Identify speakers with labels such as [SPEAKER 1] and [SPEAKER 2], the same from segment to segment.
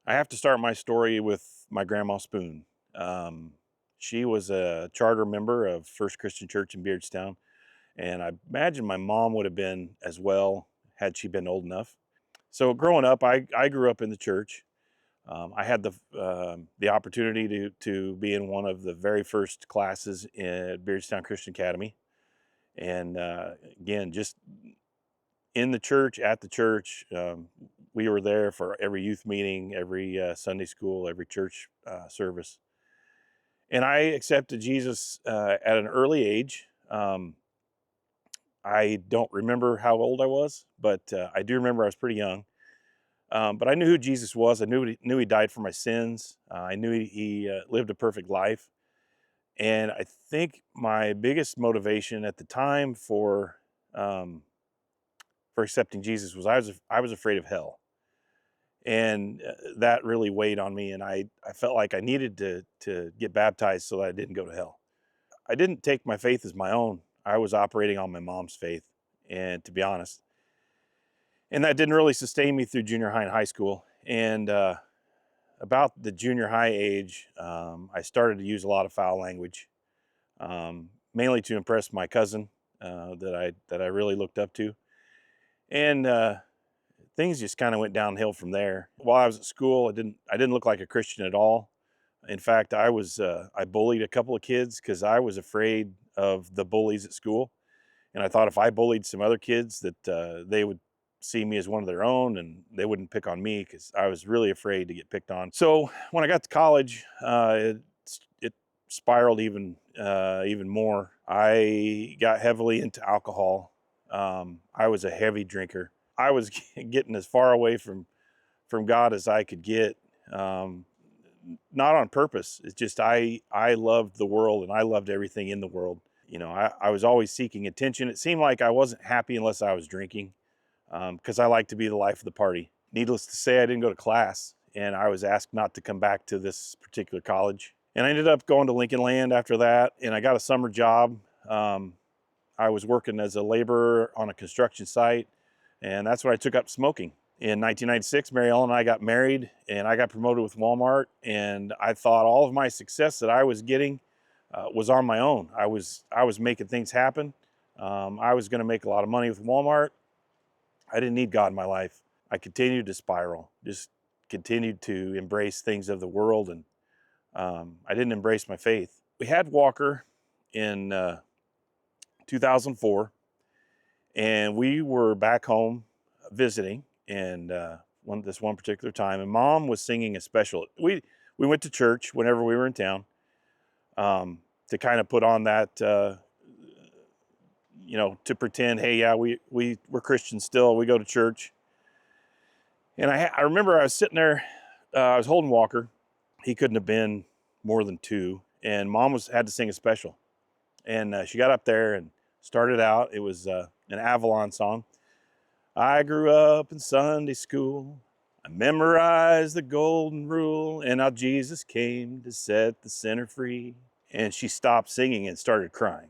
[SPEAKER 1] I have to start my story with my grandma Spoon. Um, she was a charter member of First Christian Church in Beardstown, and I imagine my mom would have been as well had she been old enough. So growing up, I grew up in the church. I had the opportunity to be in one of the very first classes at Beardstown Christian Academy, and again, just in the church, at the church. We were there for every youth meeting, every Sunday school, every church service. And I accepted Jesus at an early age. I don't remember how old I was, but I do remember I was pretty young. But I knew who Jesus was. I knew he died for my sins. I knew he lived a perfect life. And I think my biggest motivation at the time um, for accepting Jesus was I was afraid of hell, and that really weighed on me. And I felt like I needed to get baptized so that I didn't go to hell. I didn't take my faith as my own. I was operating on my mom's faith, and to be honest, and that didn't really sustain me through junior high and high school. And about the junior high age, I started to use a lot of foul language, mainly to impress my cousin that I really looked up to, and things just kind of went downhill from there. While I was at school, I didn't look like a Christian at all. In fact, I bullied a couple of kids because I was afraid of the bullies at school, and I thought if I bullied some other kids that they would see me as one of their own and they wouldn't pick on me because I was really afraid to get picked on. So when I got to college, it spiraled even more. I got heavily into alcohol. I was a heavy drinker. I was getting as far away from God as I could get. Um, Not on purpose. It's just I loved the world and I loved everything in the world. I was always seeking attention. It seemed like I wasn't happy unless I was drinking, because I like to be the life of the party. Needless to say, I didn't go to class, and I was asked not to come back to this particular college. And I ended up going to Lincoln Land after that, and I got a summer job. Um, I was working as a laborer on a construction site, and that's when I took up smoking. In 1996, Mary Ellen and I got married, and I got promoted with Walmart. And I thought all of my success that I was getting was on my own. I was making things happen. I was going to make a lot of money with Walmart. I didn't need God in my life. I continued to spiral, just continued to embrace things of the world, and I didn't embrace my faith. We had Walker in 2004, and we were back home visiting, and this one particular time, and Mom was singing a special. We went to church whenever we were in town, to kind of put on that, to pretend, hey, yeah, we're Christians still. We go to church, and I remember I was sitting there, I was holding Walker. He couldn't have been more than 2, and Mom had to sing a special, and she got up there and started out. It was an Avalon song. I grew up in Sunday school. I memorized the golden rule, and how Jesus came to set the sinner free. And she stopped singing and started crying.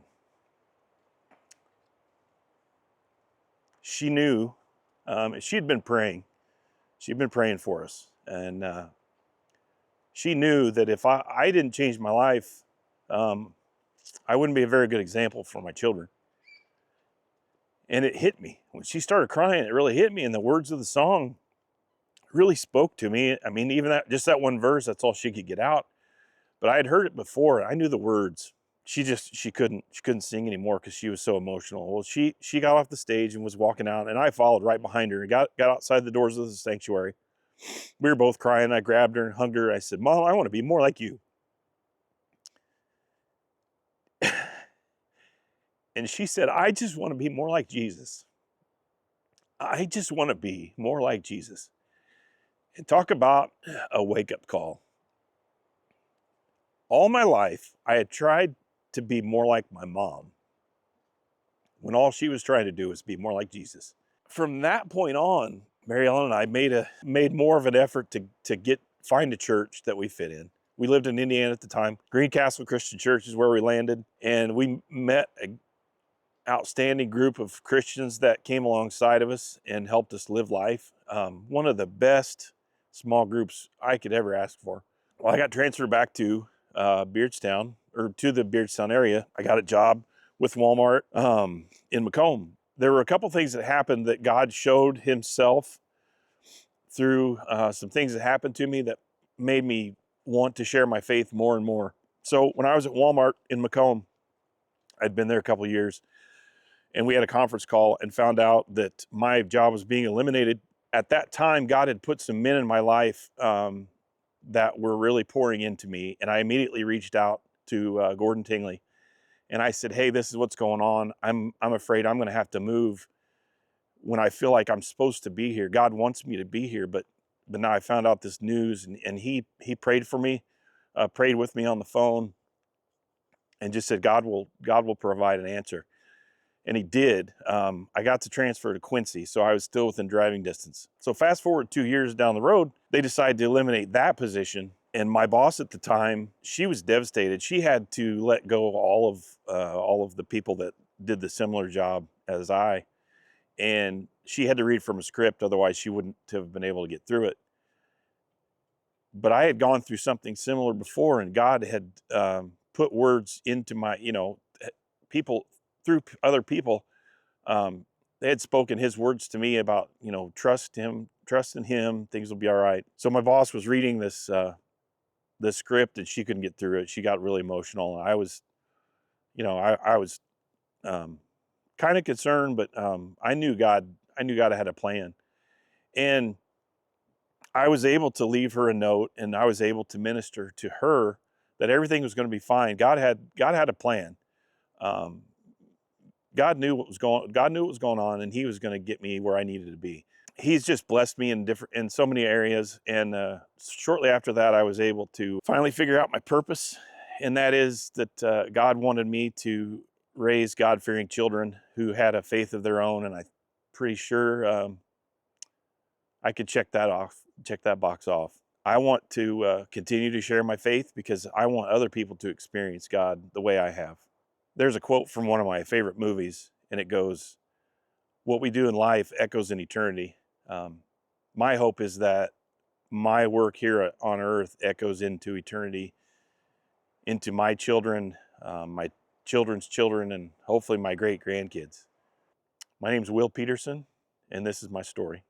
[SPEAKER 1] She knew, she'd been praying. She'd been praying for us. And she knew that if I didn't change my life, um, I wouldn't be a very good example for my children. And it hit me. When she started crying, it really hit me. And the words of the song really spoke to me. I mean, even that one verse, that's all she could get out. But I had heard it before. I knew the words. She couldn't sing anymore because she was so emotional. Well, she got off the stage and was walking out, and I followed right behind her and got outside the doors of the sanctuary. We were both crying. I grabbed her and hugged her. I said, Mom, I want to be more like you. And she said, I just want to be more like Jesus. I just want to be more like Jesus. And talk about a wake-up call. All my life, I had tried to be more like my mom when all she was trying to do was be more like Jesus. From that point on, Mary Ellen and I made more of an effort to find a church that we fit in. We lived in Indiana at the time. Greencastle Christian Church is where we landed, and we met an outstanding group of Christians that came alongside of us and helped us live life. One of the best small groups I could ever ask for. Well, I got transferred back to Beardstown, or to the Beardstown area. I got a job with Walmart in Macomb. There were a couple things that happened that God showed himself through some things that happened to me that made me want to share my faith more and more. So when I was at Walmart in Macomb, I'd been there a couple of years, and we had a conference call and found out that my job was being eliminated. At that time, God had put some men in my life that were really pouring into me, and I immediately reached out to Gordon Tingley, and I said, "Hey, this is what's going on. I'm afraid I'm going to have to move when I feel like I'm supposed to be here. God wants me to be here, but now I found out this news." And he prayed for me, prayed with me on the phone, and just said, God will provide an answer." And he did. I got to transfer to Quincy, so I was still within driving distance. So fast forward 2 years down the road, they decided to eliminate that position. And my boss at the time, she was devastated. She had to let go of all of the people that did the similar job as I, and she had to read from a script, otherwise she wouldn't have been able to get through it. But I had gone through something similar before, and God had put words into my, people, through other people. They had spoken his words to me about, trust him, trust in him, things will be all right. So my boss was reading this script, and she couldn't get through it. She got really emotional, and I was, I was kind of concerned, but I knew God had a plan, and I was able to leave her a note, and I was able to minister to her that everything was going to be fine. God had a plan. Um, God knew what was going on, and he was going to get me where I needed to be. He's just blessed me in so many areas. And shortly after that, I was able to finally figure out my purpose, and that is that God wanted me to raise God-fearing children who had a faith of their own, and I'm pretty sure I could check that box off. I want to continue to share my faith because I want other people to experience God the way I have. There's a quote from one of my favorite movies, and it goes, "What we do in life echoes in eternity." My hope is that my work here on earth echoes into eternity, into my children, my children's children, and hopefully my great grandkids. My name's Will Peterson, and this is my story.